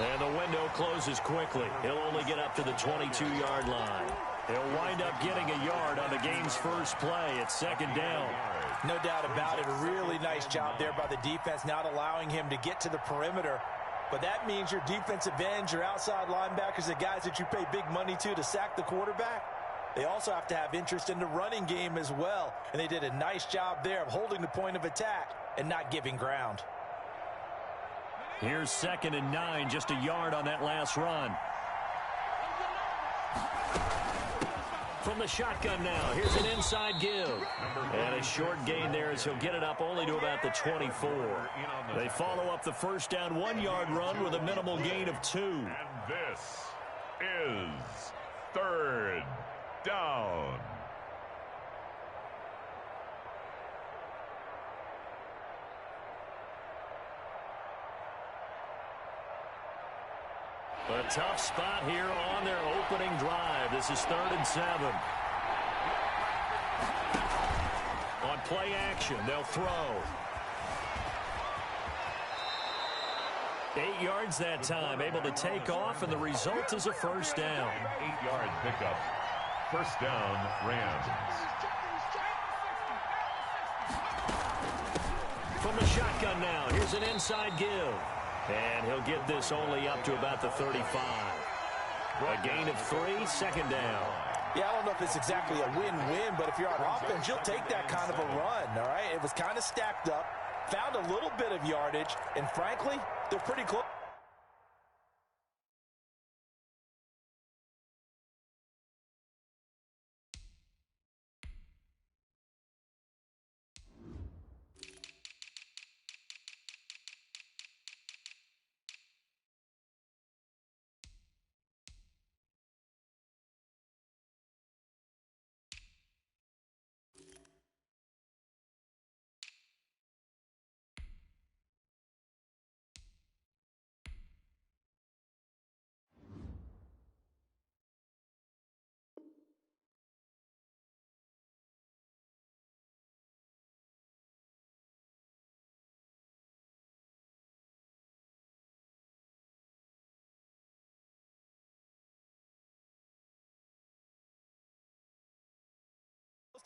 And the window closes quickly. He'll only get up to the 22-yard line. He'll wind up getting a yard on the game's first play. It's second down. No doubt about it. A really nice job there by the defense, not allowing him to get to the perimeter. But that means your defensive ends, your outside linebackers, the guys that you pay big money to sack the quarterback, they also have to have interest in the running game as well. And they did a nice job there of holding the point of attack and not giving ground. Here's 2nd and 9, just a yard on that last run. From the shotgun now, here's an inside give. And a short gain there as he'll get it up only to about the 24. They follow up the first down 1-yard run with a minimal gain of 2. And this is 3rd down. A tough spot here on their opening drive. This is 3rd and 7. On play action, they'll throw. 8 yards that time, able to take off, and the result is a first down. 8-yard pickup. First down, Rams. From the shotgun now, here's an inside give. And he'll get this only up to about the 35. A gain of 3, 2nd down. Yeah, I don't know if it's exactly a win-win, but if you're on offense, you'll take that kind of a run, all right? It was kind of stacked up, found a little bit of yardage, and frankly, they're pretty close.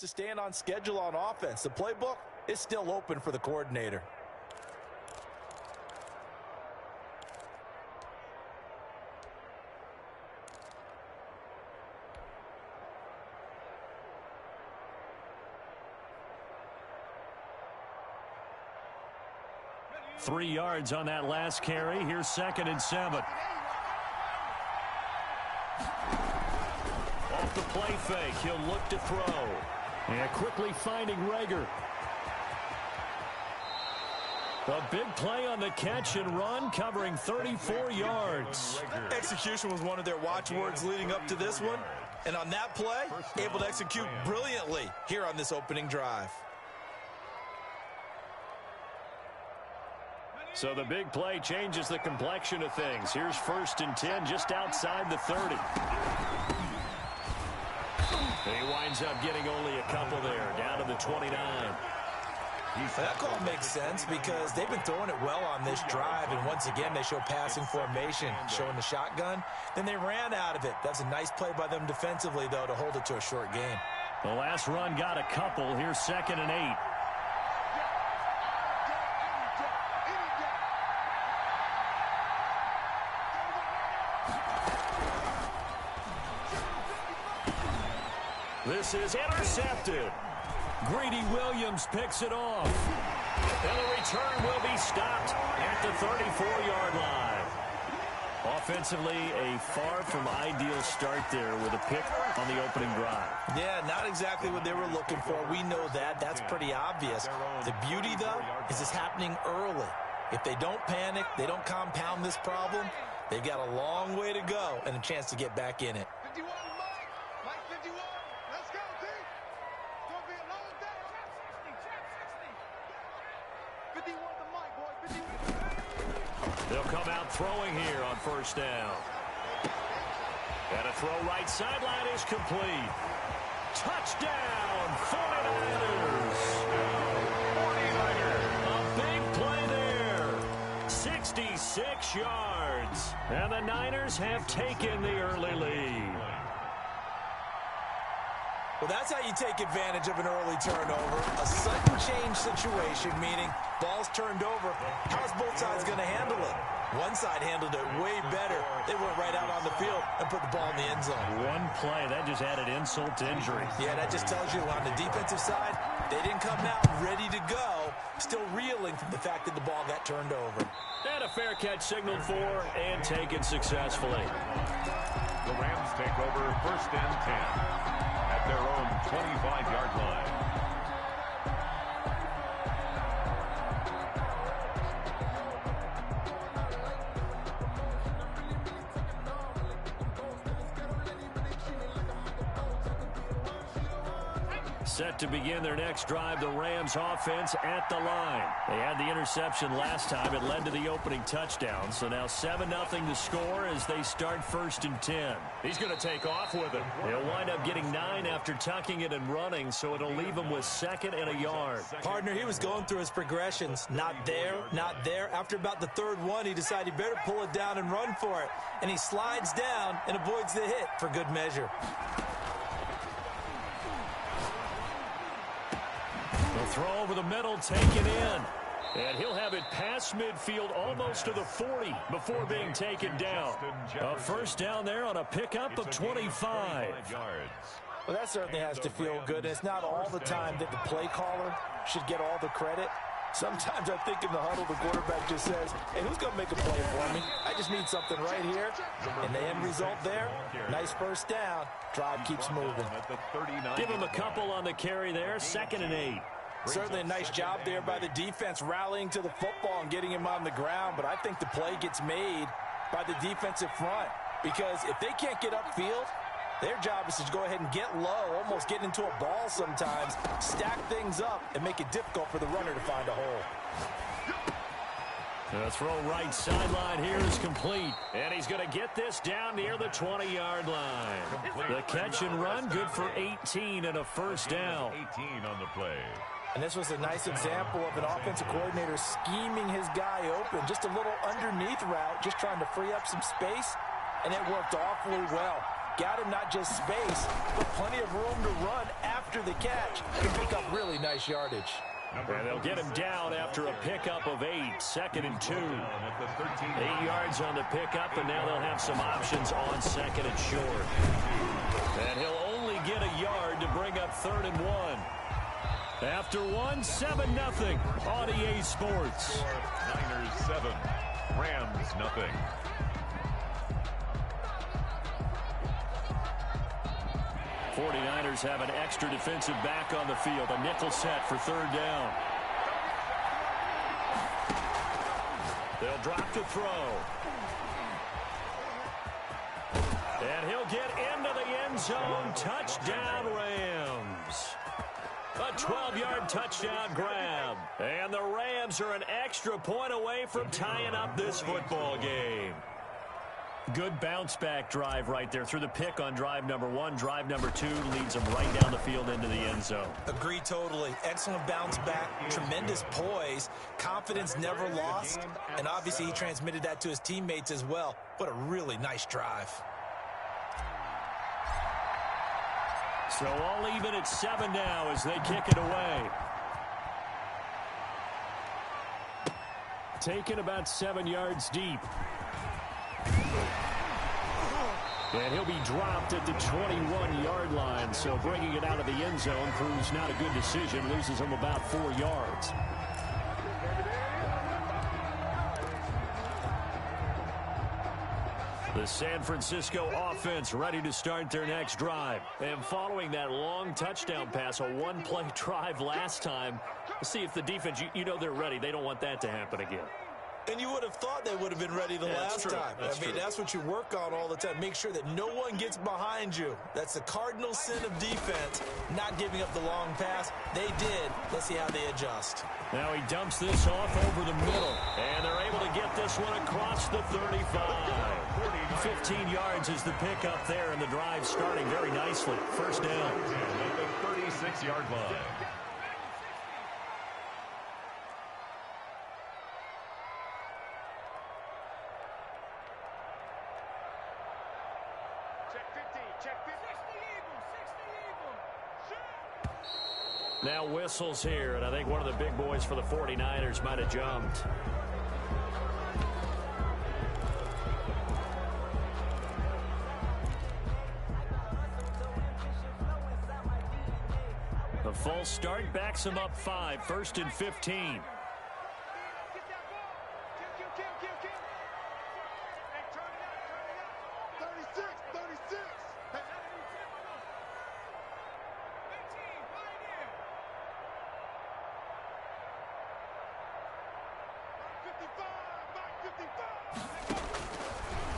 To stand on schedule on offense. The playbook is still open for the coordinator. Three yards on that last carry. Here's 2nd and 7. Off the play fake, he'll look to throw. And quickly finding Rager. A big play on the catch and run, covering 34 yards. Execution was one of their watchwords leading up to this one. And on that play, able to execute brilliantly here on this opening drive. So the big play changes the complexion of things. Here's 1st and 10 just outside the 30. He winds up getting only a couple there, down to the 29. That call makes sense because they've been throwing it well on this drive, and once again they show passing formation, showing the shotgun. Then they ran out of it. That's a nice play by them defensively, though, to hold it to a short game. The last run got a couple. Here's 2nd and 8. This is intercepted. Greedy Williams picks it off. And the return will be stopped at the 34-yard line. Offensively, a far from ideal start there with a pick on the opening drive. Yeah, not exactly what they were looking for. We know that. That's pretty obvious. The beauty, though, is it's happening early. If they don't panic, they don't compound this problem, they've got a long way to go and a chance to get back in it. They'll come out throwing here on 1st down. And a throw right sideline is complete. Touchdown! 6 yards. And the Niners have taken the early lead. Well, that's how you take advantage of an early turnover. A sudden change situation, meaning ball's turned over. How's both sides going to handle it? One side handled it way better. They went right out on the field and put the ball in the end zone. One play, that just added insult to injury. Yeah, that just tells you on the defensive side, they didn't come out ready to go, still reeling from the fact that the ball got turned over. And a fair catch signaled for and taken successfully. The Rams take over 1st and 10 at their own 25-yard line. Set to begin their next drive, the Rams offense at the line. They had the interception last time. It led to the opening touchdown. So now 7-0 to score as they start 1st and 10. He's going to take off with it. He'll wind up getting 9 after tucking it and running, so it'll leave him with 2nd and a yard. Partner, he was going through his progressions. Not there, not there. After about the 3rd one, he decided he better pull it down and run for it. And he slides down and avoids the hit for good measure. The throw over the middle, taken in. And he'll have it past midfield almost to the 40 before being taken down. A 1st down there on a pickup of 25. Well, that certainly has to feel good. It's not all the time that the play caller should get all the credit. Sometimes I think in the huddle, the quarterback just says, hey, who's going to make a play for me? I just need something right here. And the end result there, nice 1st down. Drive keeps moving. Give him a couple on the carry there, 2nd and 8. Certainly a nice job there by the defense rallying to the football and getting him on the ground, but I think the play gets made by the defensive front because if they can't get upfield, their job is to go ahead and get low, almost get into a ball sometimes, stack things up, and make it difficult for the runner to find a hole. The throw right sideline here is complete. And he's going to get this down near the 20-yard line. The catch and run, good for 18 and a 1st down. 18 on the play. And this was a nice example of an offensive coordinator scheming his guy open. Just a little underneath route, just trying to free up some space, and it worked awfully well. Got him not just space, but plenty of room to run after the catch and pick up really nice yardage. And they'll get him down after a pickup of 8, 2nd and 2. 8 yards on the pickup, and now they'll have some options on 2nd and short. And he'll only get a yard to bring up 3rd and 1. After 7-0 on EA Sports. Niners 7, Rams nothing. '49ers have an extra defensive back on the field. A nickel set for 3rd down. They'll drop to throw. And he'll get into the end zone. Touchdown, Rams. A 12-yard touchdown grab. And the Rams are an extra point away from tying up this football game. Good bounce-back drive right there through the pick on drive number 1. Drive number 2 leads them right down the field into the end zone. Agree totally. Excellent bounce back, tremendous poise, confidence never lost, and obviously he transmitted that to his teammates as well. What a really nice drive. So all even at 7 now as they kick it away. Taken about 7 yards deep. And he'll be dropped at the 21-yard line, so bringing it out of the end zone proves not a good decision, loses him about 4 yards. The San Francisco offense ready to start their next drive. And following that long touchdown pass, a one-play drive last time, let's see if the defense, you know they're ready. They don't want that to happen again. And you would have thought they would have been ready the last time. I mean, that's what you work on all the time. Make sure that no one gets behind you. That's the cardinal sin of defense, not giving up the long pass. They did. Let's see how they adjust. Now he dumps this off over the middle, and they're able to get this one across the 35. 15 yards is the pickup there, and the drive starting very nicely. 1st down. At the 36-yard line. Now whistles here, and I think one of the big boys for the 49ers might have jumped. The false start backs him up 5, 1st and 15.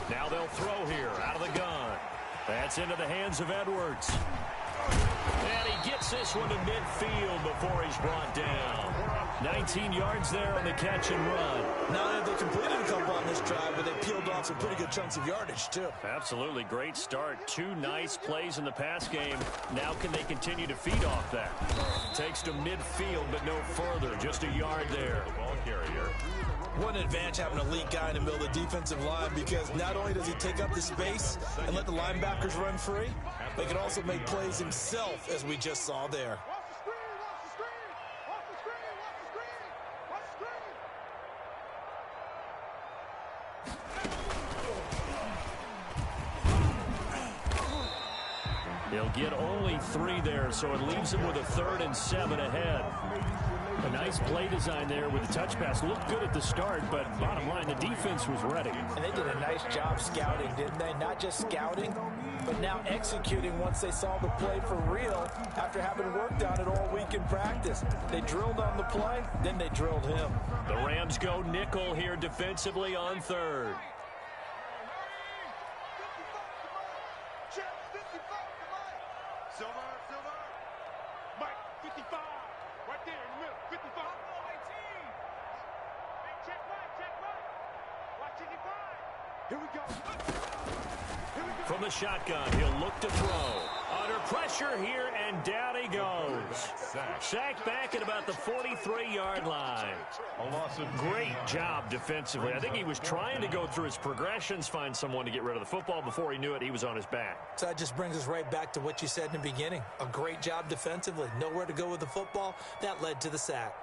Now they'll throw here out of the gun. That's into the hands of Edwards. And he gets this one to midfield before he's brought down. 19 yards there on the catch and run. Not only have they completed a couple on this drive, but they peeled off some pretty good chunks of yardage, too. Absolutely great start. 2 nice plays in the pass game. Now can they continue to feed off that? Takes to midfield, but no further. Just a yard there. The ball carrier. What an advantage having an elite guy in the middle of the defensive line, because not only does he take up the space and let the linebackers run free, but he can also make plays himself, as we just saw there. He'll get only 3 there, so it leaves him with a 3rd and 7 ahead. A nice play design there with the touch pass. Looked good at the start, but bottom line, the defense was ready. And they did a nice job scouting, didn't they? Not just scouting, but now executing once they saw the play for real after having worked on it all week in practice. They drilled on the play, then they drilled him. The Rams go nickel here defensively on 3rd. From the shotgun, he'll look to throw. Under pressure here, and down he goes. Sacked back at about the 43-yard line. Great job defensively. I think he was trying to go through his progressions, find someone to get rid of the football. Before he knew it, he was on his back. So that just brings us right back to what you said in the beginning. A great job defensively. Nowhere to go with the football. That led to the sack.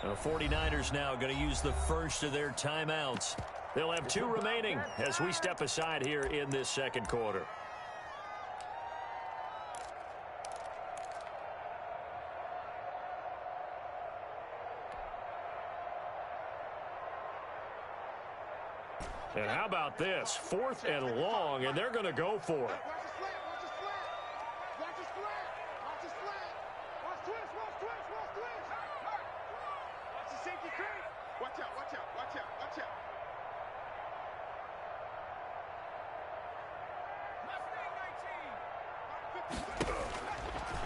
The 49ers now going to use the first of their timeouts. They'll have 2 remaining as we step aside here in this second quarter. And how about this? 4th and long, and they're going to go for it.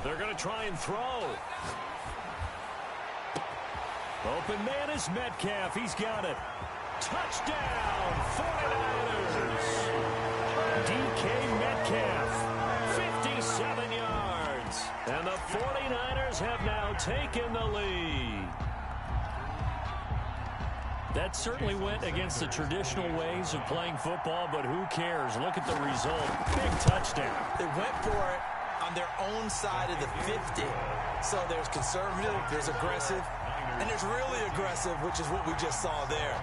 They're going to try and throw. Open man is Metcalf. He's got it. Touchdown, 49ers. DK Metcalf, 57 yards. And the 49ers have now taken the lead. That certainly went against the traditional ways of playing football, but who cares? Look at the result. Big touchdown. They went for it on their own side of the 50. So there's conservative, there's aggressive, and there's really aggressive, which is what we just saw there.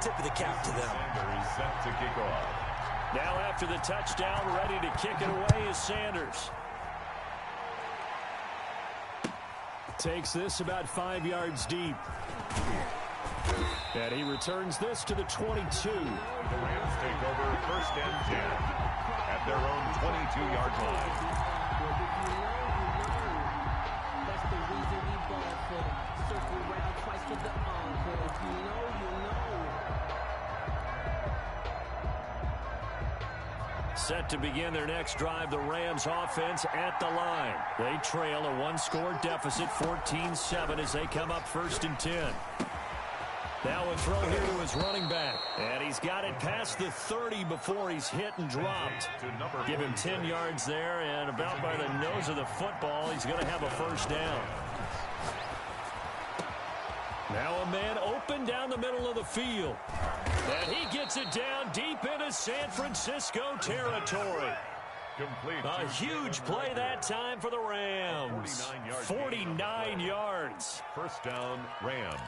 Tip of the cap to them. Set to kick off. Now after the touchdown, ready to kick it away is Sanders. Takes this about 5 yards deep. And he returns this to the 22. The Rams take over 1st and 10 at their own 22-yard line. That's the reason we ball for them. Circle round twice to the encore. If you know, you know. Set to begin their next drive, the Rams offense at the line. They trail a 1-score deficit, 14-7, as they come up 1st and 10. Now a throw here to his running back. And he's got it past the 30 before he's hit and dropped. Give him 10 yards there, and about by the nose of the football, he's going to have a 1st down. Now a man open down the middle of the field. And he gets it down deep into San Francisco territory. Complete. A huge play that time for the Rams. 49 yards. First down, Rams.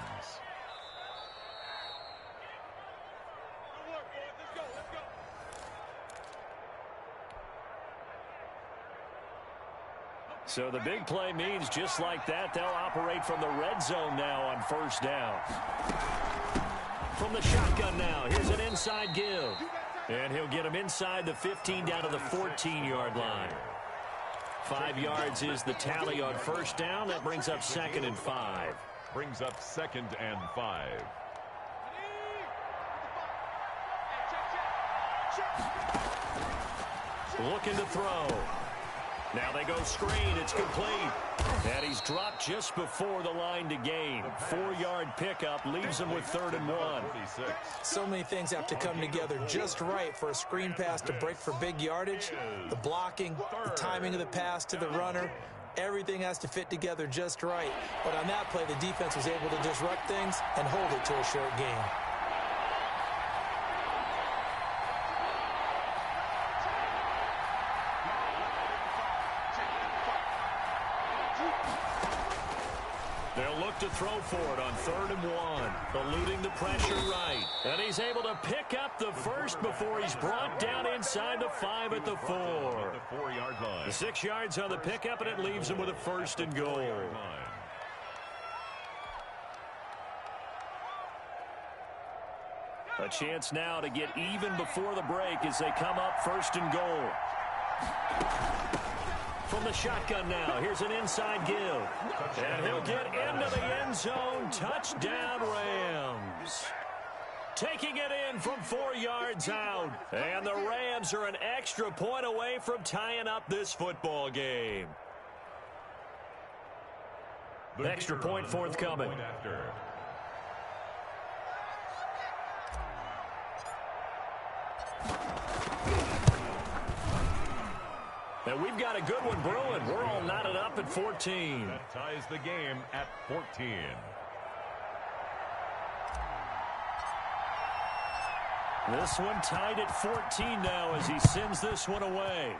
So the big play means just like that, they'll operate from the red zone now on first down. From the shotgun now, here's an inside give. And he'll get him inside the 15 down to the 14-yard line. 5 yards is the tally on first down. That brings up 2nd and 5. Brings up 2nd and 5. Looking to throw. Now they go screen. It's complete. And he's dropped just before the line to gain. 4-yard pickup leaves him with 3rd and 1. So many things have to come together just right for a screen pass to break for big yardage. The blocking, the timing of the pass to the runner, everything has to fit together just right. But on that play, the defense was able to disrupt things and hold it to a short gain. They'll look to throw for it on 3rd and 1. Eluding the pressure right. And he's able to pick up the first before he's brought down inside the 5 at the 4. The 4-yard line. 6 yards on the pickup, and it leaves him with a 1st and goal. A chance now to get even before the break as they come up 1st and goal. From the shotgun now, here's an inside give. And he'll get into the end zone. Touchdown, Rams. Taking it in from 4 yards out. And the Rams are an extra point away from tying up this football game. Extra point forthcoming. And we've got a good one brewing. We're all knotted up at 14. That ties the game at 14. This one tied at 14 now as he sends this one away.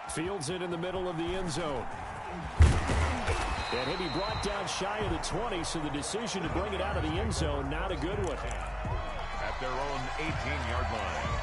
Fields it in the middle of the end zone. And he'll be brought down shy of the 20, so the decision to bring it out of the end zone, not a good one. At their own 18-yard line.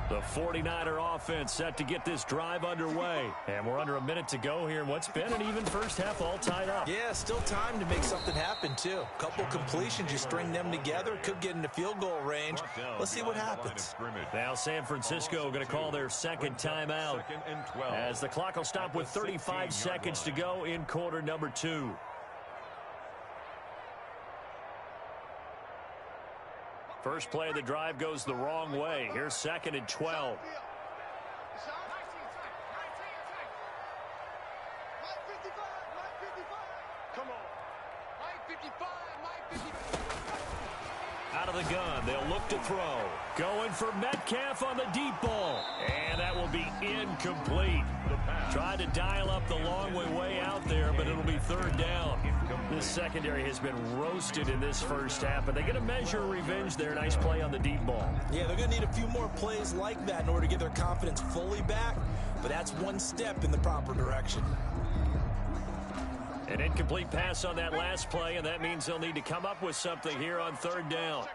The 49er offense set to get this drive underway. And we're under a minute to go here in what's been an even first half, all tied up. Yeah, still time to make something happen, too. Couple completions, you string them together, could get into field goal range. Let's see what happens. Now San Francisco going to call their second timeout as the clock will stop with 35 seconds to go in quarter number 2. First play of the drive goes the wrong way. Here's 2nd and 12. Out of the gun, they'll look to throw. Going for Metcalf on the deep ball. And that will be incomplete. Tried to dial up the long way out there, but it'll be 3rd down. This secondary has been roasted in this first half, but they get a measure of revenge there. Nice play on the deep ball. Yeah, they're going to need a few more plays like that in order to get their confidence fully back, but that's one step in the proper direction. An incomplete pass on that last play, and that means they'll need to come up with something here on 3rd down.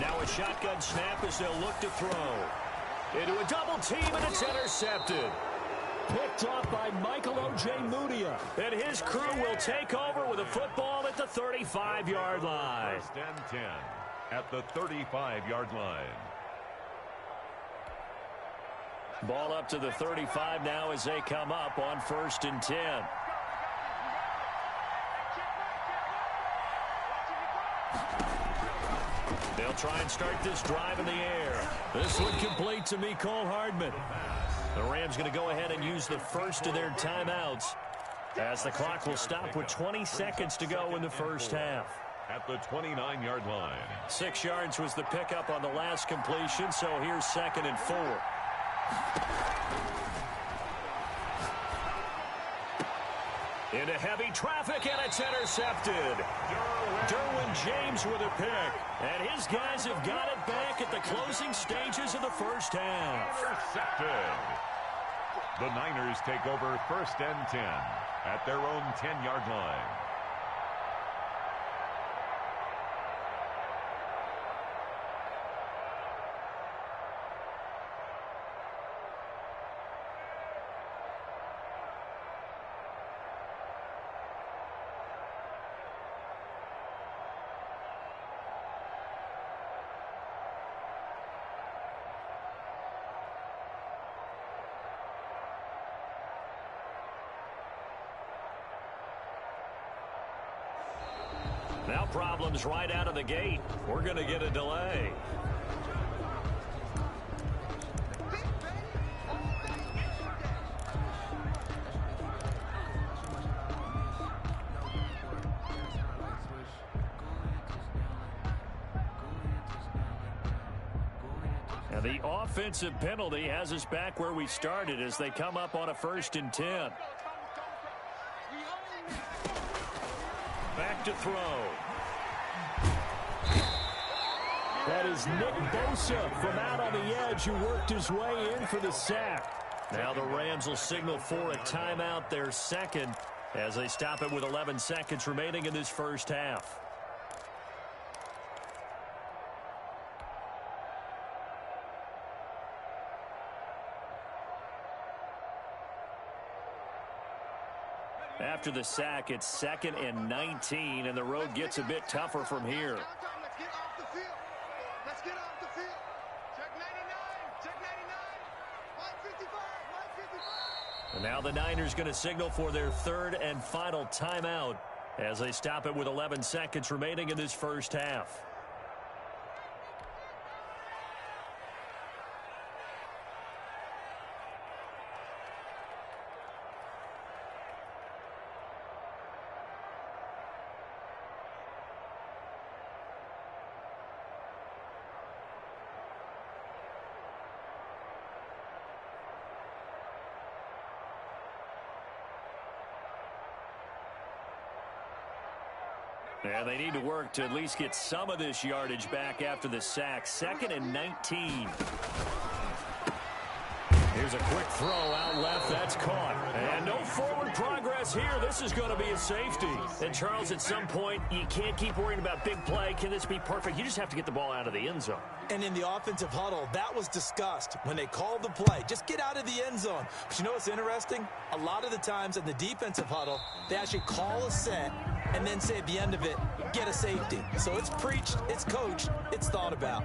Now a shotgun snap as they'll look to throw. Into a double team, and it's intercepted. Picked off by Michael Ojemudia. And his crew will take over with a football at the 35-yard line. 1st and 10 at the 35-yard line. Ball up to the 35 now as they come up on 1st and 10. They'll try and start this drive in the air. This one complete to Mecole Hardman. The Rams going to go ahead and use the first of their timeouts as the clock will stop with 20 seconds to go in the first half. At the 29-yard line. 6 yards was the pickup on the last completion, so here's 2nd and 4. Into heavy traffic, and it's intercepted. Derwin James with a pick. And his guys have got it back at the closing stages of the first half. Intercepted. The Niners take over 1st and 10 at their own 10-yard line. Now problems right out of the gate. We're going to get a delay. And the offensive penalty has us back where we started as they come up on a 1st and 10. Back to throw. That is Nick Bosa from out on the edge who worked his way in for the sack. Now the Rams will signal for a timeout, their second, as they stop it with 11 seconds remaining in this first half. After the sack, it's 2nd and 19, and the road gets a bit tougher from here. Let's get off the field. Let's get off the field. Check 99. Check 99. 155. 155. And now the Niners going to signal for their 3rd and final timeout as they stop it with 11 seconds remaining in this first half. And they need to work to at least get some of this yardage back after the sack. 2nd and 19. Here's a quick throw out left. That's caught. And no forward progress here. This is going to be a safety. And, Charles, at some point, you can't keep worrying about big play. Can this be perfect? You just have to get the ball out of the end zone. And in the offensive huddle, that was discussed when they called the play. Just get out of the end zone. But you know what's interesting? A lot of the times in the defensive huddle, they actually call a set and then say at the end of it, get a safety. So it's preached, it's coached, it's thought about.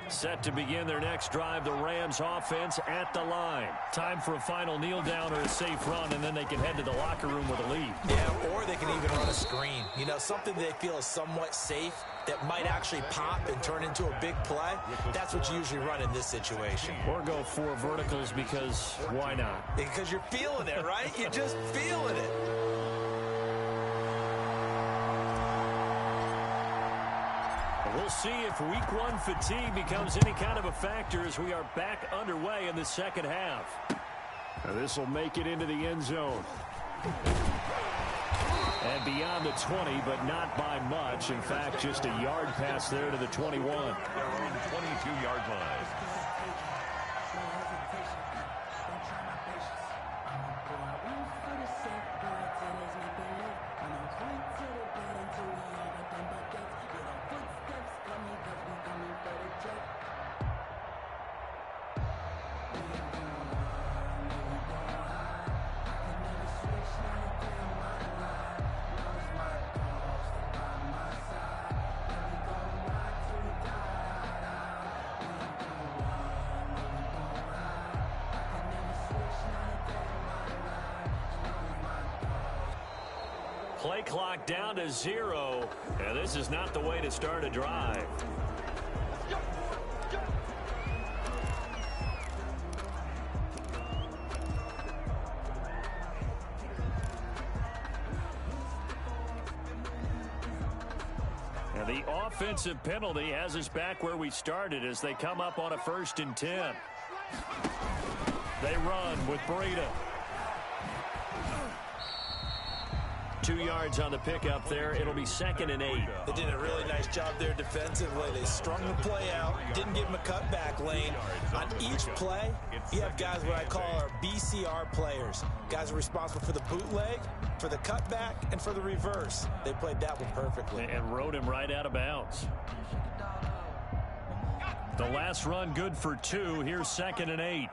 Set to begin their next drive, the Rams offense at the line. Time for a final kneel down or a safe run, and then they can head to the locker room with a lead. Yeah, or they can even run a screen. You know, something they feel is somewhat safe that might actually pop and turn into a big play. That's what you usually run in this situation. Or go 4 verticals because why not? Because you're feeling it, right? You're just feeling it. We'll see if week 1 fatigue becomes any kind of a factor as we are back underway in the second half. Now this will make it into the end zone. And beyond the 20, but not by much. In fact, just a yard pass there to the 21. Their own 22-yard line. play clock down to 0, and this is not the way to start a drive. And the offensive penalty has us back where we started as they come up on a 1st and 10. They run with Breida. 2 yards on the pickup there. It'll be 2nd and 8. They did a really nice job there defensively. They strung the play out, didn't give him a cutback lane. On each play, you have guys what I call our BCR players. Guys are responsible for the bootleg, for the cutback, and for the reverse. They played that one perfectly. And rode him right out of bounds. The last run good for 2. Here's 2nd and 8.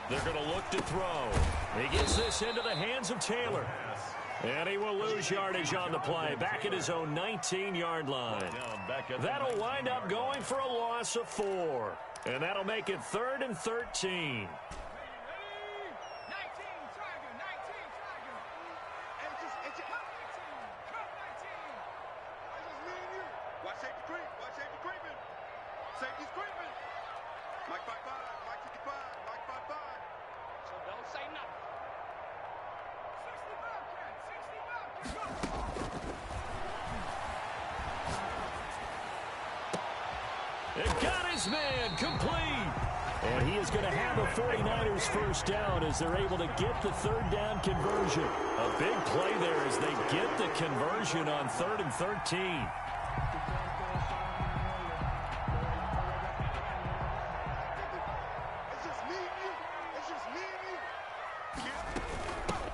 They're going to look to throw. He gets this into the hands of Taylor. And he will lose yardage on the play. Back at his own 19-yard line. That'll wind up going for a loss of 4. And that'll make it 3rd and 13. Safety's creeping. Mike 5-5, Mike 55, Mike 5-5. So don't say nothing. 60 Bobcats, 60 Bobcats. It got his man complete. And he is going to have a 49ers first down as they're able to get the 3rd down conversion. A big play there as they get the conversion on 3rd and 13.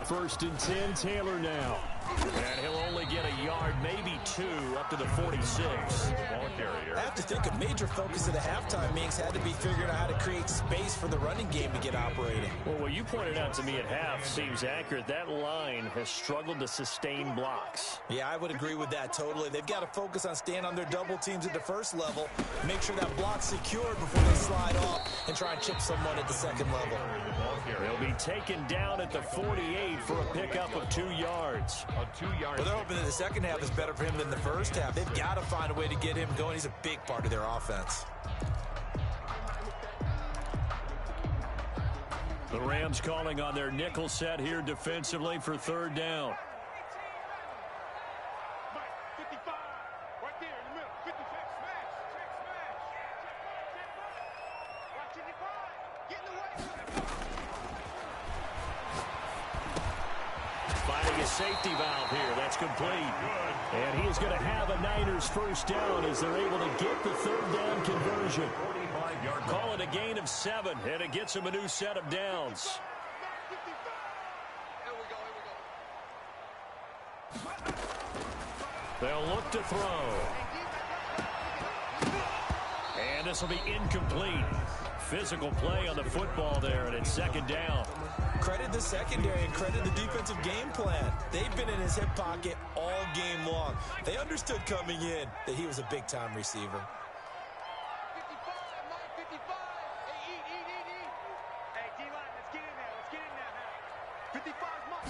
First and 10, Taylor now. And he'll only get a yard, maybe 2, up to the 46. Ball carrier. I have to think a major focus of the halftime meetings had to be figuring out how to create space for the running game to get operating. Well, what you pointed out to me at half seems accurate. That line has struggled to sustain blocks. Yeah, I would agree with that totally. They've got to focus on staying on their double teams at the first level, make sure that block's secured before they slide off and try and chip someone at the second level. They'll be taken down at the 48 for a pickup of 2 yards. A 2-yard. Well, they're hoping that the second half is better for him than the first half. They've got to find a way to get him going. He's a big part of their offense. The Rams calling on their nickel set here defensively for 3rd down. 55, right there in the middle. 50, check smash. Watch 55, get in the way. Finding a safety valve here. That's complete. And he is going to have a Niners first down as they're able to get the 3rd down conversion. Call it a gain of 7, and it gets him a new set of downs. They'll look to throw. And this will be incomplete. Physical play on the football there, and it's 2nd down. Credit the secondary and credit the defensive game plan. They've been in his hip pocket all game long. They understood coming in that he was a big-time receiver. 55, Mike 55. Hey, eat. Hey, D-line, let's get in there. Let's get in there now. 55's Mike.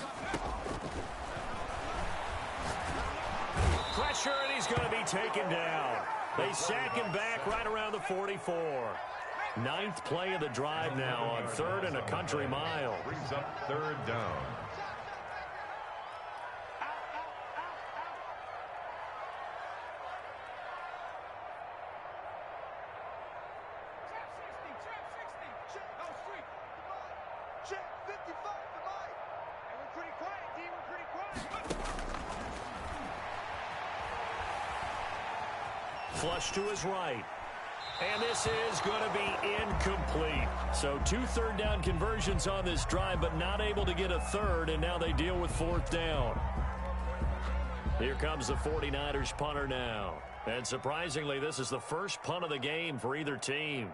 Pressure, and he's going to be taken down. They sack him back right around the 44. 9th play of the drive now on 3rd and a country mile. Brings up 3rd down. Check 55 to Mike. Hey, we're pretty quiet, D. We're pretty quiet. Flush to his right. And this is going to be incomplete. So 2 3rd down conversions on this drive, but not able to get a 3rd, and now they deal with 4th down. Here comes the 49ers punter now. And surprisingly, this is the first punt of the game for either team.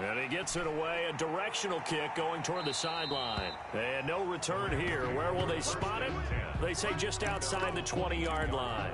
And he gets it away, a directional kick going toward the sideline. And no return here. Where will they spot it? They say just outside the 20-yard line.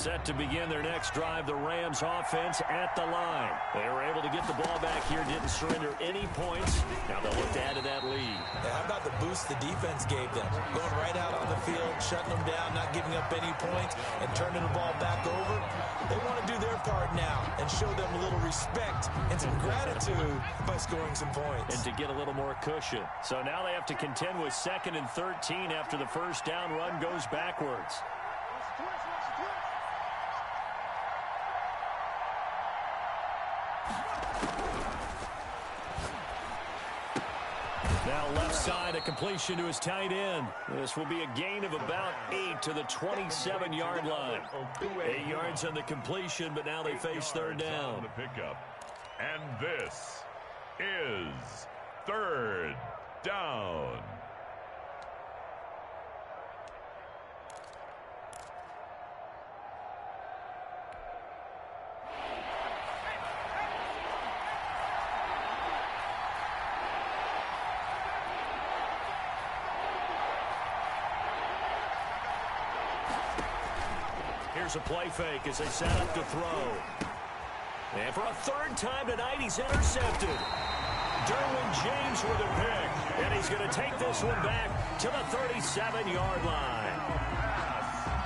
Set to begin their next drive, the Rams offense at the line. They were able to get the ball back here, didn't surrender any points. Now they'll look to add to that lead. Yeah, how about the boost the defense gave them? Going right out on the field, shutting them down, not giving up any points, and turning the ball back over. They want to do their part now and show them a little respect and some gratitude by scoring some points. And to get a little more cushion. So now they have to contend with 2nd and 13 after the first down run goes backwards. Now left side, a completion to his tight end. This will be a gain of about 8 to the 27-yard line. 8 yards on the completion, but now they face third down. And this is third down. Here's a play fake as they set up to throw. And for a third time tonight, he's intercepted. Derwin James with a pick. And he's going to take this one back to the 37-yard line.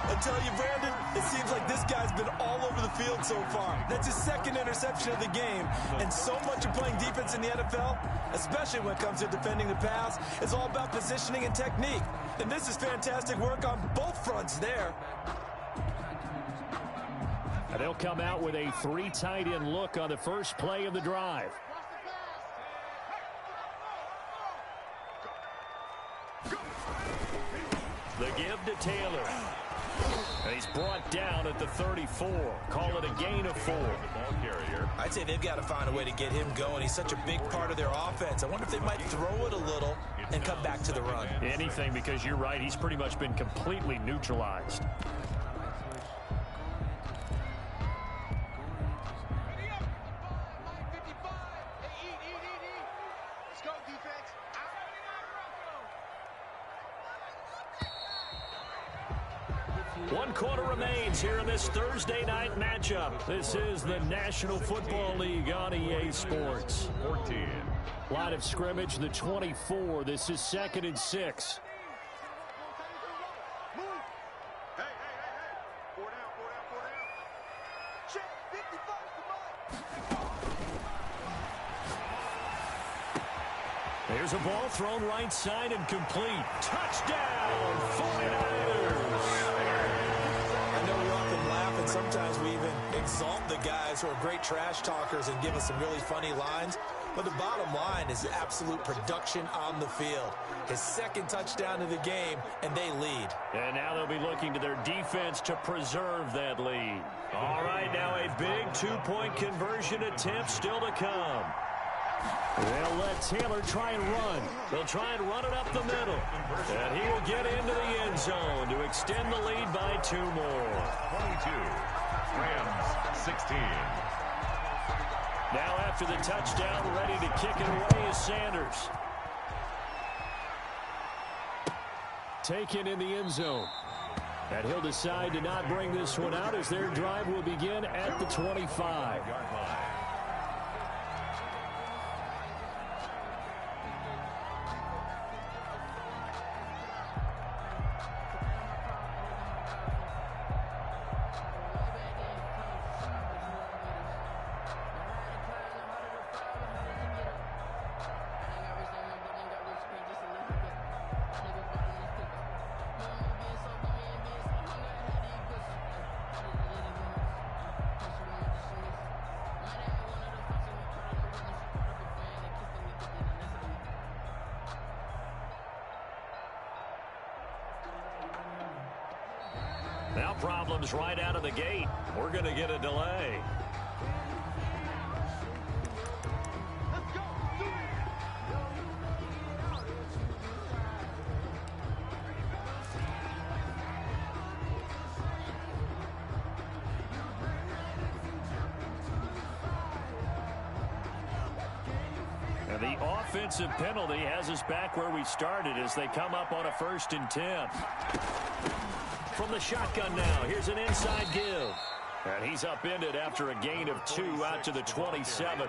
I tell you, Brandon, it seems like this guy's been all over the field so far. That's his second interception of the game. And so much of playing defense in the NFL, especially when it comes to defending the pass, is all about positioning and technique. And this is fantastic work on both fronts there. And they'll come out with a 3 tight end look on the first play of the drive. The give to Taylor. And he's brought down at the 34. Call it a gain of 4. I'd say they've got to find a way to get him going. He's such a big part of their offense. I wonder if they might throw it a little and come back to the run. Anything, because you're right. He's pretty much been completely neutralized. One quarter remains here in this Thursday night matchup. This is the National Football League on EA Sports. 14. Line of scrimmage, the 24. This is 2nd and 6. There's a ball thrown right side and complete. Touchdown, 49ers. I know we often laugh, and sometimes we even exalt the guys who are great trash talkers and give us some really funny lines. But the bottom line is absolute production on the field. His second touchdown of the game, and they lead. And now they'll be looking to their defense to preserve that lead. All right, now a big 2-point conversion attempt still to come. They'll let Taylor try and run. They'll try and run it up the middle. And he will get into the end zone to extend the lead by 2 more. 22. Rams 16. Now after the touchdown, ready to kick it away is Sanders. Taken in the end zone. And he'll decide to not bring this one out as their drive will begin at the 25. Now problems right out of the gate. We're going to get a delay. And the offensive penalty has us back where we started as they come up on a 1st and 10. From the shotgun now, here's an inside give. And he's upended after a gain of 2 out to the 27.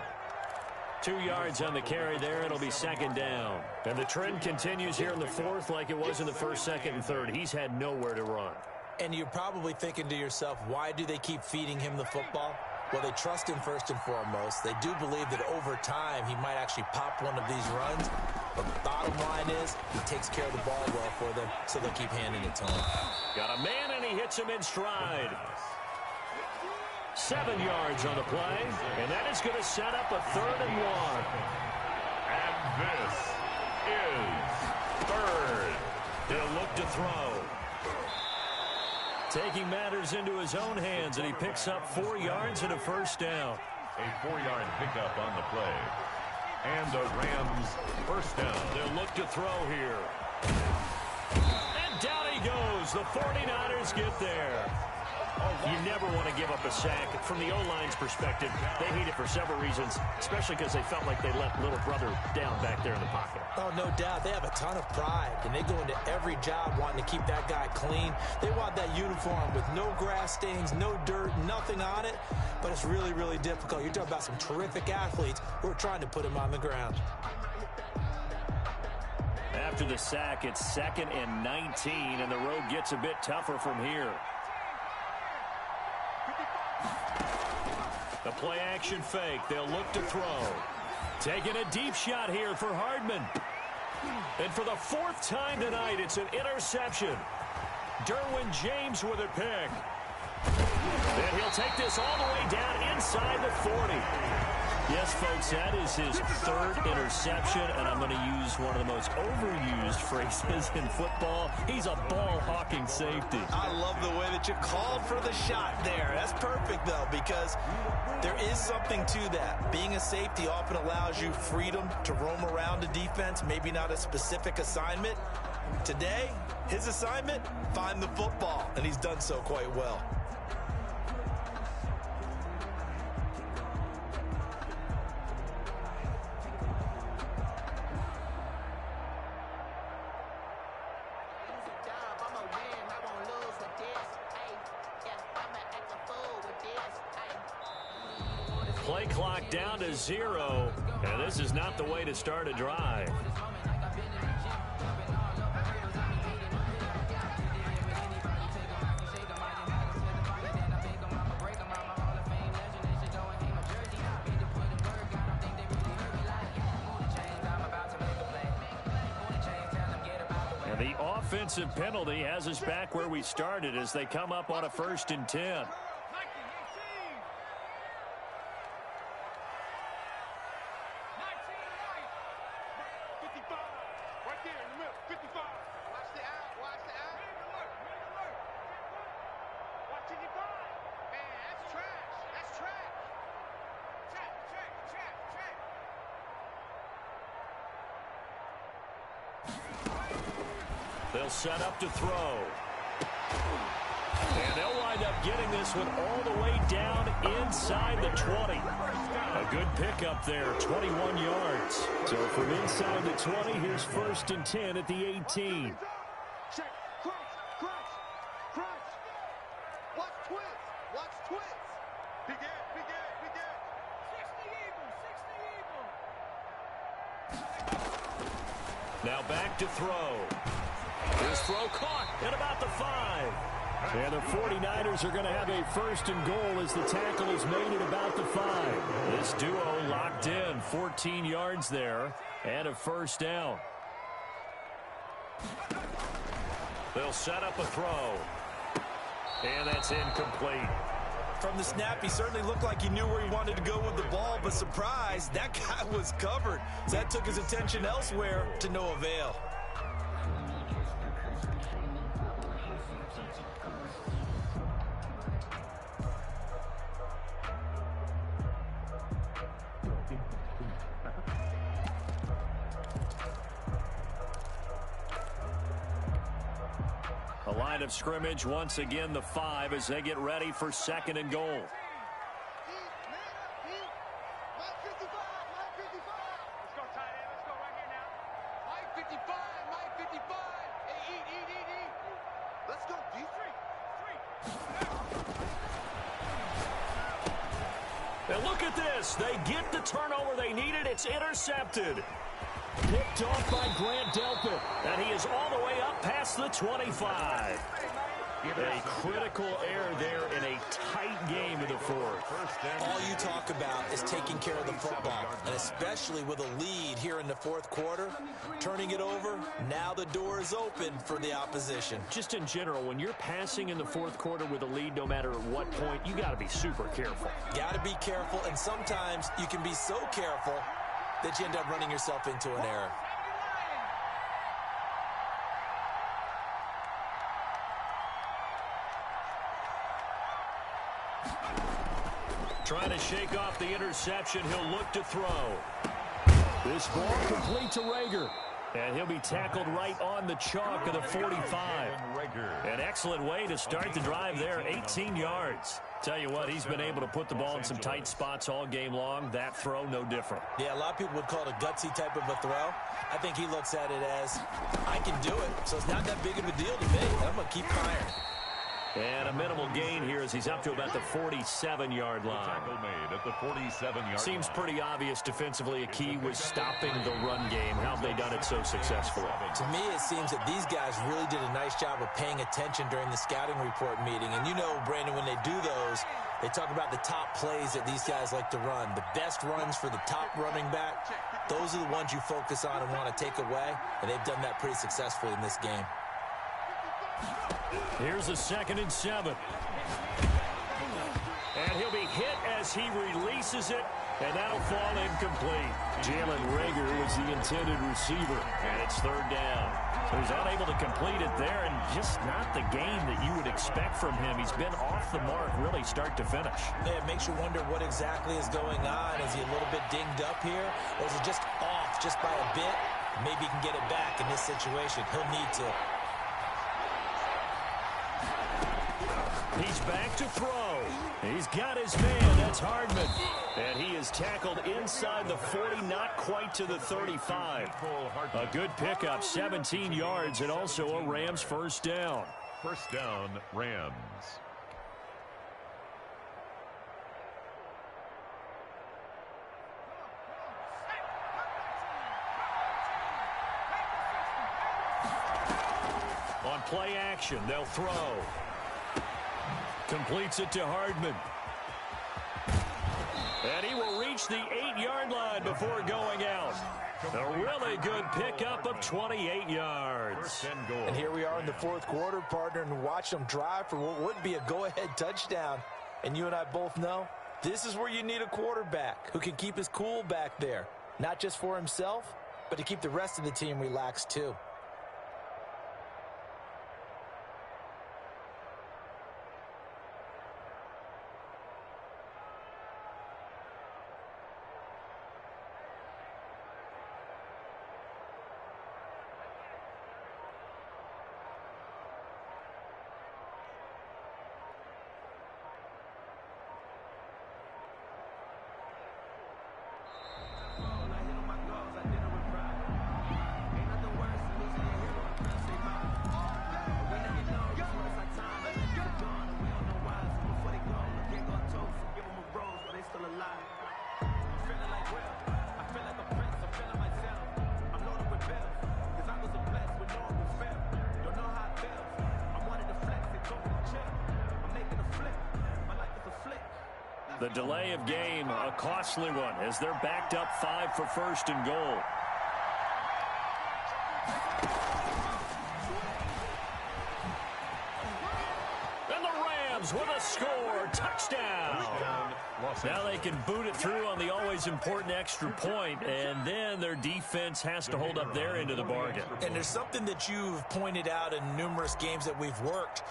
2 yards on the carry there. It'll be second down. And the trend continues here in the fourth like it was in the first, second, and third. He's had nowhere to run. And you're probably thinking to yourself, why do they keep feeding him the football? Well, they trust him first and foremost. They do believe that over time he might actually pop one of these runs. But the bottom line is he takes care of the ball well for them, so they'll keep handing it to him. Got a man, and he hits him in stride. 7 yards on the play, and that is going to set up a 3rd and 1. And this is third. He'll look to throw. Taking matters into his own hands, and he picks up 4 yards and a first down. A 4-yard pickup on the play. And the Rams first down. They'll look to throw here. And down he goes. The 49ers get there. You never want to give up a sack. From the O-line's perspective, they hate it for several reasons, especially because they felt like they let little brother down back there in the pocket. Oh, no doubt. They have a ton of pride, and they go into every job wanting to keep that guy clean. They want that uniform with no grass stains, no dirt, nothing on it, but it's really, really difficult. You're talking about some terrific athletes who are trying to put him on the ground. After the sack, it's 2nd and 19, and the road gets a bit tougher from here. The play-action fake. They'll look to throw. Taking a deep shot here for Hardman. And for the 4th time tonight, it's an interception. Derwin James with a pick. And he'll take this all the way down inside the 40. Yes, folks, that is his 3rd interception, and I'm going to use one of the most overused phrases in football. He's a ball-hawking safety. I love the way that you called for the shot there. That's perfect, though, because there is something to that. Being a safety often allows you freedom to roam around a defense, maybe not a specific assignment. Today, his assignment, find the football, and he's done so quite well. Play clock down to 0, and this is not the way to start a drive. And the offensive penalty has us back where we started as they come up on a 1st and 10. They'll set up to throw. And they'll wind up getting this one all the way down inside the 20. A good pickup there, 21 yards. So from inside the 20, here's 1st and 10 at the 18. Check, crunch, crunch, crunch. Watch twins, watch twins. Big Ed, big Ed, big Ed. 60 Eagles, 60 Eagles. Now back to throw. His throw caught at about the 5. And the 49ers are going to have a 1st and goal as the tackle is made at about the 5. This duo locked in, 14 yards there, and a first down. They'll set up a throw. And that's incomplete. From the snap, he certainly looked like he knew where he wanted to go with the ball, but surprise, that guy was covered. So that took his attention elsewhere to no avail. A line of scrimmage, once again the 5 as they get ready for 2nd and goal. Line 55, line 55. Let's go, tight end. Let's go right here now. Line 55, line 55. Hey, eat. Let's go, D3. And look at this. They get the turnover they needed. It's intercepted. Picked off by Grant Delpit. And he is all the way up past the 25. A critical error there in a tight game in the fourth. All you talk about is taking care of the football, and especially with a lead here in the fourth quarter, turning it over, now the door is open for the opposition. Just in general, when you're passing in the fourth quarter with a lead, no matter at what point, you got to be super careful. Got to be careful, and sometimes you can be so careful that you end up running yourself into an error. Trying to shake off the interception. He'll look to throw. This ball complete to Rager. And he'll be tackled right on the chalk of the 45. An excellent way to start the drive there, 18 yards. Tell you what, he's been able to put the ball in some tight spots all game long. That throw, no different. Yeah, a lot of people would call it a gutsy type of a throw. I think he looks at it as, I can do it, so it's not that big of a deal to me. I'm going to keep firing. And a minimal gain here as he's up to about the 47-yard line. Tackle made at the 47-yard Seems line. pretty obvious defensively. A key was stopping the run game. How have they done it so successfully? To me, it seems that these guys really did a nice job of paying attention during the scouting report meeting. And you know, Brandon, when they do those, they talk about the top plays that these guys like to run. The best runs for the top running back, those are the ones you focus on and want to take away. And they've done that pretty successfully in this game. Here's a 2nd and 7. And he'll be hit as he releases it, and that'll fall incomplete. Jalen Rager was the intended receiver, and it's 3rd down. So he's unable to complete it there, and just not the game that you would expect from him. He's been off the mark really start to finish. Yeah, it makes you wonder what exactly is going on. Is he a little bit dinged up here, or is it just off just by a bit? Maybe he can get it back in this situation. He'll need to. He's back to throw. He's got his man. That's Hardman. And he is tackled inside the 40, not quite to the 35. A good pickup, 17 yards, and also a Rams 1st down. 1st down, Rams. On play action, they'll throw. Completes it to Hardman. And he will reach the 8-yard line before going out. A really good pickup of 28 yards. And here we are in the fourth quarter, partner, and watch them drive for what would be a go-ahead touchdown. And you and I both know this is where you need a quarterback who can keep his cool back there. Not just for himself, but to keep the rest of the team relaxed too. The delay of game, a costly one, as they're backed up 5 for 1st and goal. And the Rams with a score, touchdown. Now they can boot it through on the always important extra point, and then their defense has to hold up their end of the bargain. And there's something that you've pointed out in numerous games that we've worked.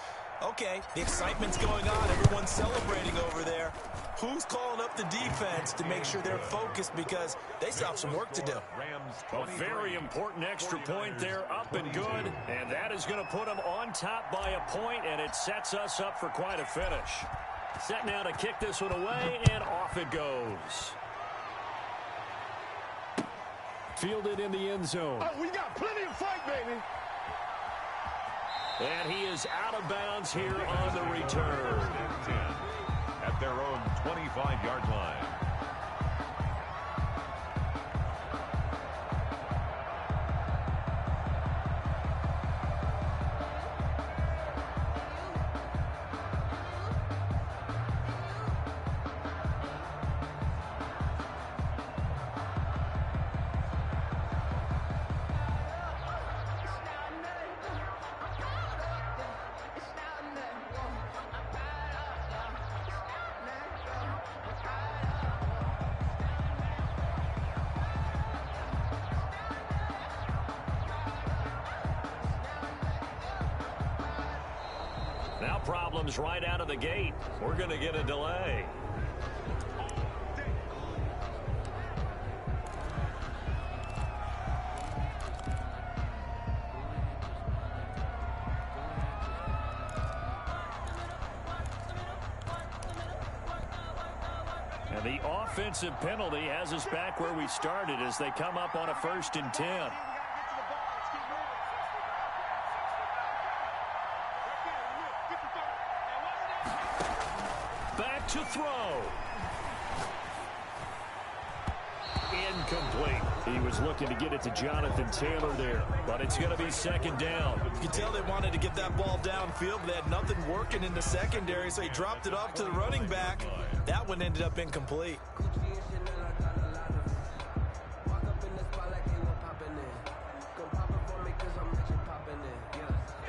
Okay, the excitement's going on. Everyone's celebrating over there. Who's calling up the defense to make sure they're focused, because they still have some work to do? A very important extra point there, up and good. And that is going to put them on top by a point, and it sets us up for quite a finish. Set now to kick this one away, and off it goes. Fielded in the end zone. Oh, we got plenty of fight, baby. And he is out of bounds here on the return. At their own 25-yard line. Now problems right out of the gate. We're going to get a delay. And the offensive penalty has us back where we started as they come up on a 1st and 10. Back to throw. Incomplete. He was looking to get it to Jonathan Taylor there, but it's going to be 2nd down. You can tell they wanted to get that ball downfield, but they had nothing working in the secondary, so he dropped it off to the running back. That one ended up incomplete.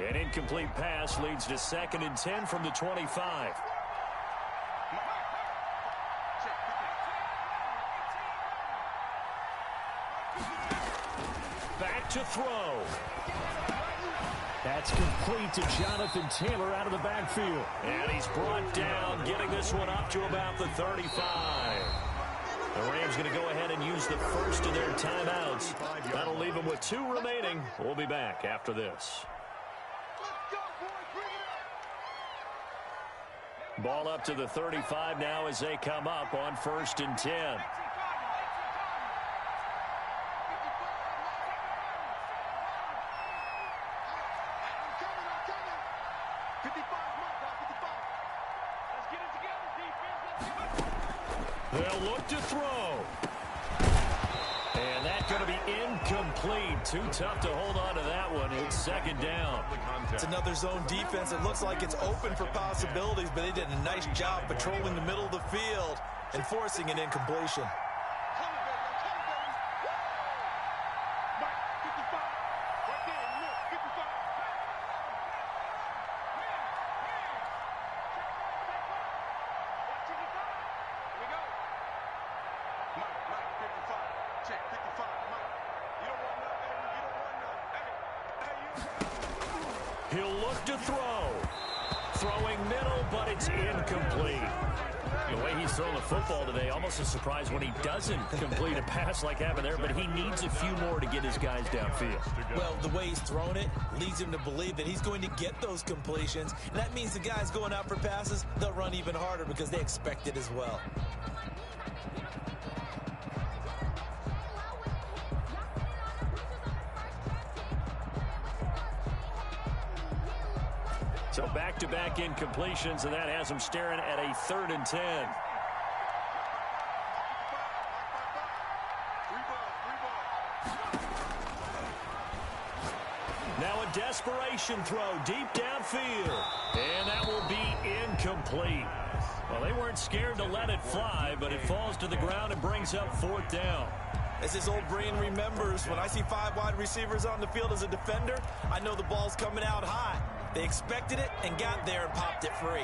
An incomplete pass leads to 2nd and 10 from the 25. Back to throw. That's complete to Jonathan Taylor out of the backfield. And he's brought down, getting this one up to about the 35. The Rams going to go ahead and use the first of their timeouts. That'll leave them with 2 remaining. We'll be back after this. Ball up to the 35 now as they come up on 1st and 10. They'll look to throw. And that's going to be incomplete. Too tough to hold on to that one. It's 2nd down. It's another zone defense. It looks like it's open for possibilities, but they did a nice job patrolling the middle of the field and forcing an incompletion. He'll look to throw. Throwing middle, but it's incomplete. The way he's throwing the football today, almost a surprise when he doesn't complete a pass like happened there, but he needs a few more to get his guys downfield. Well, the way he's thrown it leads him to believe that he's going to get those completions. And that means the guys going out for passes, they'll run even harder because they expect it as well. So back-to-back incompletions, and that has him staring at a 3rd and 10. Now a desperation throw deep downfield. And that will be incomplete. Well, they weren't scared to let it fly, but it falls to the ground and brings up 4th down. As his old brain remembers, when I see 5 wide receivers on the field as a defender, I know the ball's coming out high. They expected it and got there and popped it free.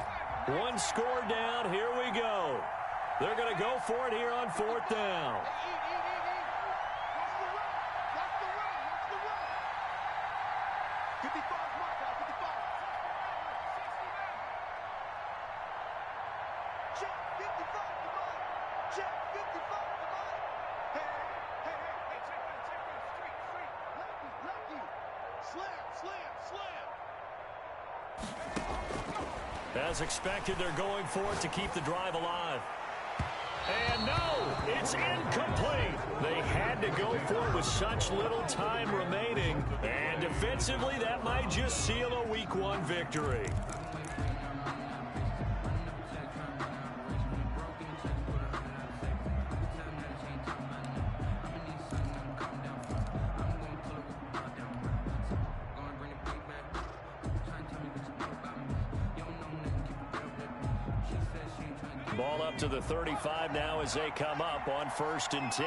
1 score down. Here we go. They're going to go for it here on 4th down. As expected, they're going for it to keep the drive alive. And no, it's incomplete. They had to go for it with such little time remaining. And defensively, that might just seal a Week 1 victory. Ball up to the 35 now as they come up on 1st and 10.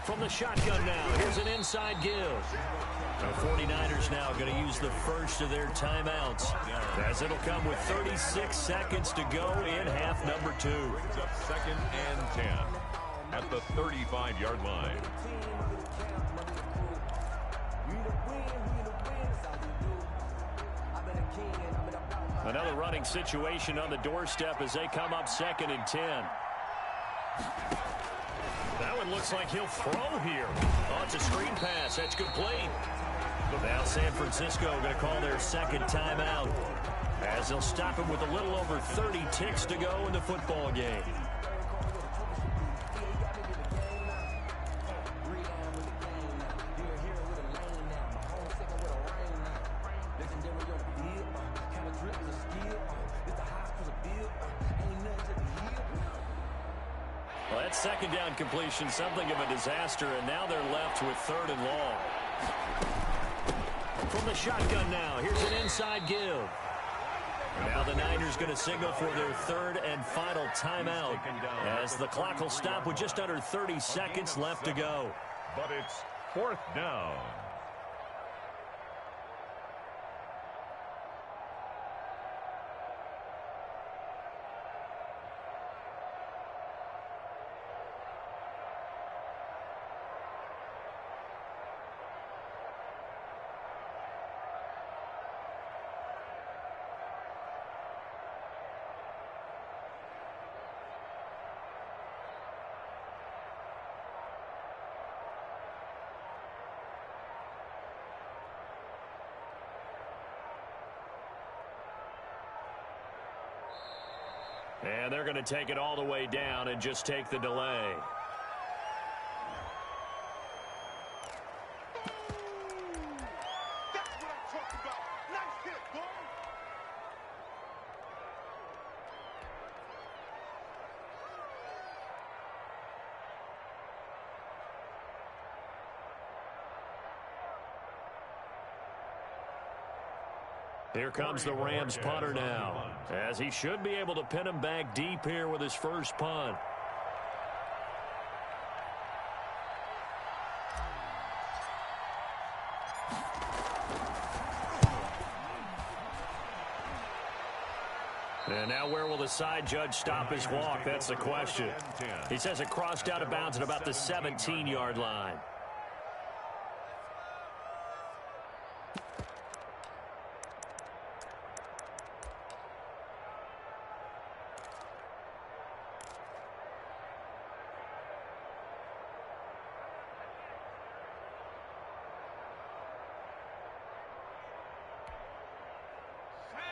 From the shotgun now, here's an inside give. The 49ers now going to use the first of their timeouts, as it'll come with 36 seconds to go in half number 2. Brings up 2nd and 10 at the 35-yard line. Another running situation on the doorstep as they come up 2nd and 10. That one looks like he'll throw here. Oh, it's a screen pass. That's complete. Now San Francisco going to call their 2nd timeout as they'll stop him with a little over 30 ticks to go in the football game. Well, that 2nd down completion, something of a disaster, and now they're left with 3rd and long. From the shotgun now, here's an inside give. Now the Niners going to signal for their 3rd and final timeout as the clock will stop with just under 30 seconds left to go. But it's 4th down. And they're going to take it all the way down and just take the delay. That's what I'm talking about. Nice hit, boy. Here comes the Rams punter now, as he should be able to pin him back deep here with his first punt. And now where will the side judge stop his walk? That's the question. He says it crossed out of bounds at about the 17-yard line.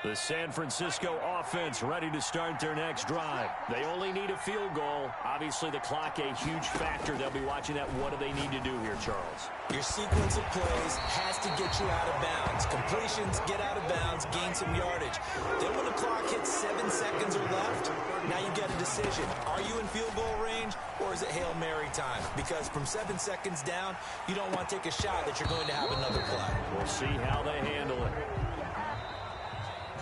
The San Francisco offense ready to start their next drive. They only need a field goal. Obviously, the clock a huge factor. They'll be watching that. What do they need to do here, Charles? Your sequence of plays has to get you out of bounds. Completions, get out of bounds, gain some yardage. Then when the clock hits 7 seconds or left, now you get a decision. Are you in field goal range or is it Hail Mary time? Because from 7 seconds down, you don't want to take a shot that you're going to have another play. We'll see how they handle it.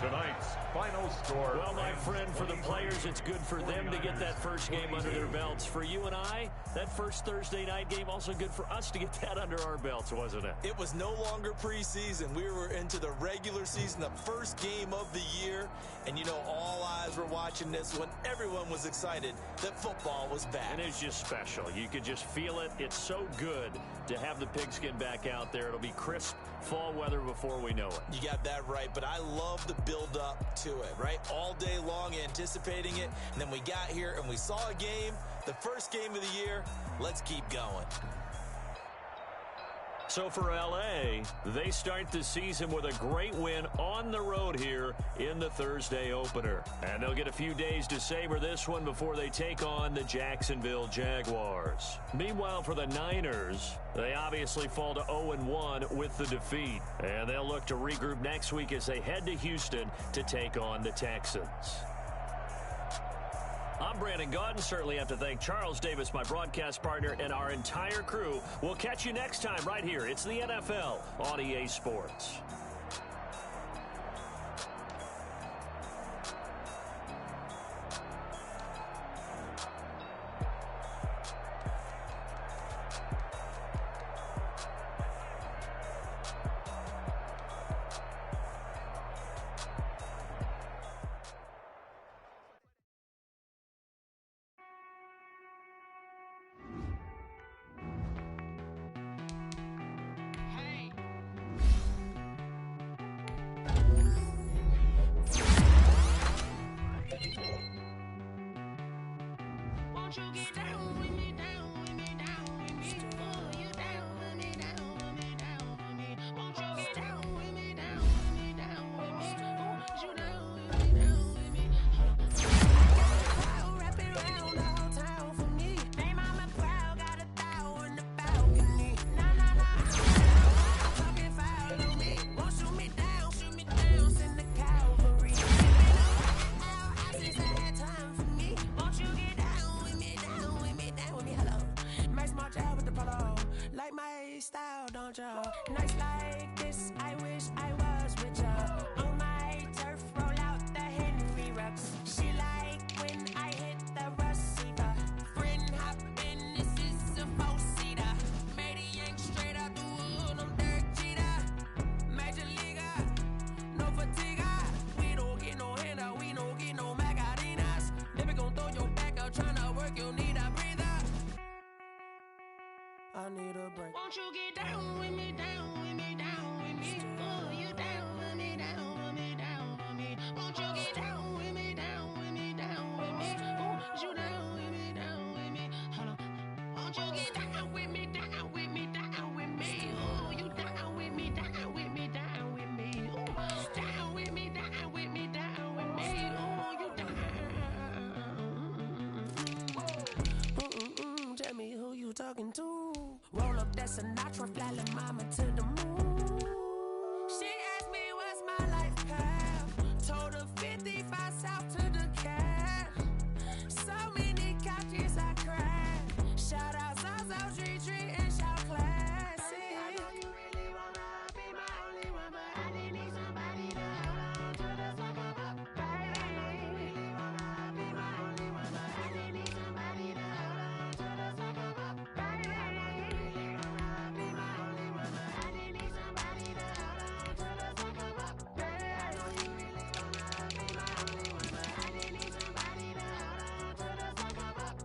Tonight's final score. Well, my friend, for the players, it's good for them to get that first game under their belts. For you and I, that first Thursday night game, also good for us to get that under our belts, wasn't it? It was no longer preseason. We were into the regular season, the first game of the year. And, you know, all eyes were watching this when everyone was excited that football was back. And it's just special. You could just feel it. It's so good to have the pigskin back out there. It'll be crisp fall weather before we know it. You got that right, but I love the build up to it, right? All day long anticipating it, and then we got here and we saw a game, the first game of the year. Let's keep going. So for L.A., they start the season with a great win on the road here in the Thursday opener. And they'll get a few days to savor this one before they take on the Jacksonville Jaguars. Meanwhile, for the Niners, they obviously fall to 0-1 with the defeat. And they'll look to regroup next week as they head to Houston to take on the Texans. I'm Brandon Gaudin. Certainly have to thank Charles Davis, my broadcast partner, and our entire crew. We'll catch you next time right here. It's the NFL on EA Sports. Won't you get down with me, down with me, down with me? Oh, you down with me, down with me, down with me. Won't you get down with me, down with me, down with me? Oh, you down with me, down with me? I'll wrap it around the whole town for me. Name on my crowd, got a thou on the balcony. Nah, nah, nah. Fucking follow me. Won't shoot me down, send the cavalry. I since I had time for me. Won't you get down with me, down with me, down with me? Hello. Max March out with the polo. Like my style, don't ya? Nights like this, I wish I was with ya. On my turf, roll out the Henry rocks. She like when I hit the receiver. Friend hop in, this is a four-seater. Made a yank straight out the wood, I'm Derek Jeter. Major leaguer, no fatigue. We don't get no handout, we don't get no Macarinas. Never gon' throw your back out, tryna work, you need a breather. I need a break. Won't you get down with me, down with me, down with me? Oh, you down with me, down with me, down with me? Won't you get down with me, down with me, down with me? Oh, you down with me, down with me? Hold on. Won't you get down with me, down with me, down with me? Oh, you down with me, down with me, down with me? Oh, down with me, down with me, down with me? Oh, you down. Tell me who you talking to. Roll up that Sinatra, fly la mama to the moon. She asked me what's my life path. Told her 55 south to the cab. So many couches I cried. Shout out South Street and shout classic. I know you really wanna be my only one, but I didn't need somebody to hold on to the second up. Baby, I know you really wanna be my only one, but I didn't need somebody to hold on to the second up. Baby, I know you really wanna be my only one, but I didn't need somebody to hold on to the second up. Baby, I know you really wanna be my only one, but I didn't need somebody to hold on to the second up.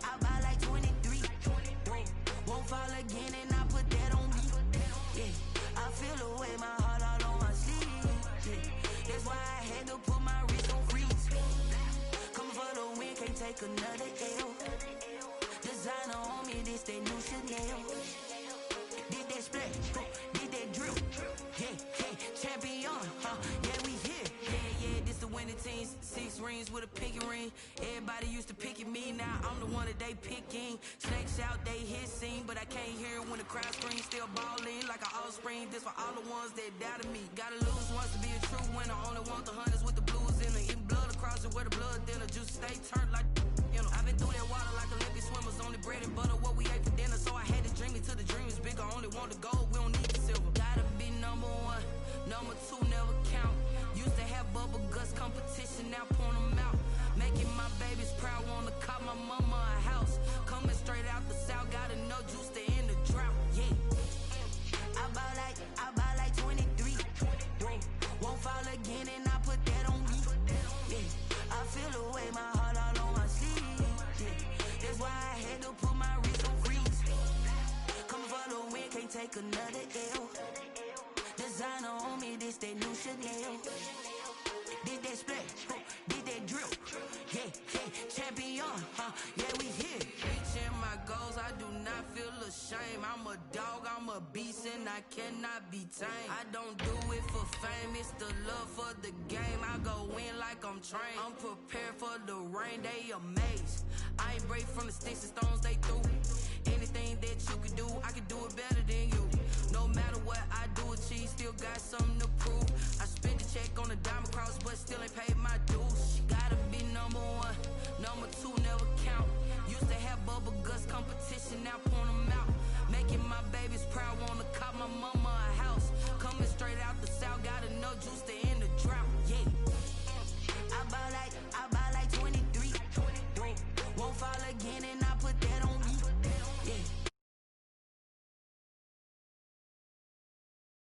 I buy like 23. Won't fall again and I put that on me. Yeah, I feel away my heart all on my sleeve. Yeah, that's why I had to put my wrist on freeze. Come for the win, can't take another L. Designer on me, this that new Chanel. Did that splash, did that drip. Yeah, champion, yeah, we here. Yeah, this the winning teams. 6 rings with a pinky ring. Everybody used to picking me, now I'm the one that they picking. Snakes out, they hissing, but I can't hear when the crowd screams. Still balling like an offspring. This for all the ones that doubted me. Gotta lose once to be a true winner. Only want the hunters with the blues in it. Eating blood across it where the blood dinner. Juice stay turned like, you know. I've been through that water like Olympic swimmers. Only bread and butter, what we ate for dinner. So I had to dream it till the dream is bigger. Only want the gold, we don't need the silver. Gotta be number 1, number 2 never count. Used to have bubble guts competition, now point them out. Making my babies proud, wanna call my mama a house. Coming straight out the south, gotta know juice to end the drought. Yeah, I buy like 23. Won't fall again and I put that on me. Yeah, I feel away my heart all on my sleeve. Yeah, that's why take another L. Designer on me, this that new Chanel. Did that split, did that drill. Yeah, champion, yeah, we here. Reaching my goals, I do not feel ashamed. I'm a dog, I'm a beast, and I cannot be tamed. I don't do it for fame, it's the love for the game. I go in like I'm trained. I'm prepared for the rain, they amazed. I ain't break from the sticks and stones they threw. Anything that you can do, I can do it better than you. No matter what I do, achieve, still got something to prove. I spent a check on a diamond cross, but still ain't paid